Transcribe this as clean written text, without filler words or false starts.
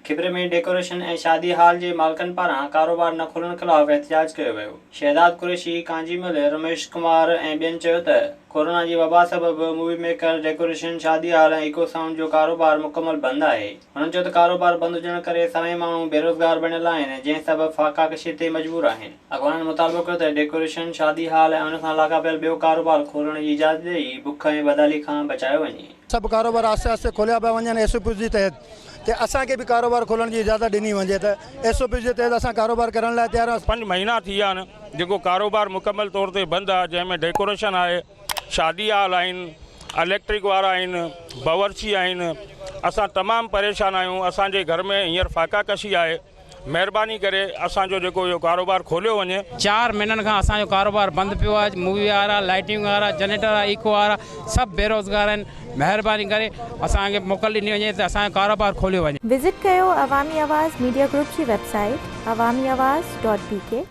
खिबरे में डेकोरेशन ऐं शादी हाल जे मालिकनि पारां कारोबार न खोलण ख़िलाफ़ एहतिजाज कयो वियो। शहदाद कुरैशी, कांजीमल, रमेश कुमार ऐं ॿियनि चयो त कोरोना जी वबा सबबि मूवी मेकर, डेकोरेशन, शादी हाल ऐं इको साउंड जो कारोबार मुकमल बंदि आहे। हुननि चयो त कारोबार बंदि हुजण करे सभई माण्हू बेरोज़गार बणियल आहिनि, जंहिं सबबि फाका कशी ते मजबूर आहिनि। अॻवाननि मुतालबो कयो त डेकोरेशन, शादी हाल ऐं उन सां लाॻापियल ॿियो कारोबार खोलण जी इजाज़त ॾेई बुख ऐं बदहाली खां बचायो वञे। सब कारोबार आस्ते आस्ते खोलिया पिया वञनि SOP जे तहत कि असांखे बि कारोबार खोलण जी इजाज़त ॾिनी वञे त SOP जे तहत असां कारोबार करण लाइ तयार आहियूं। 5 महीना थी विया आहिनि जेको कारोबार मुकमल तौर ते बंदि आहे, जंहिंमें डेकोरेशन आहे, शादी हाल आहिनि, इलेक्ट्रिक वारा आहिनि, बावर्ची आहिनि। असां तमामु परेशान आहियूं। असांजे घर में हींअर फाका कशी आहे। महिरबानी करे असांजो जेको इहो कारोबार खोलियो वञे। 4 महीननि खां असांजो कारोबार बंदि पियो आहे। मूवी वारा, लाइटिंग वारा, जनरेटर वारा, इको वारा सभु बेरोज़गार आहिनि। महिरबानी करे असांखे मोकल ॾिनी वञे त असांजो कारोबार खोलियो वञे। विज़िट कयो अवामी आवाज़ मीडिया ग्रुप जी वेबसाइट awamiawaz.pk।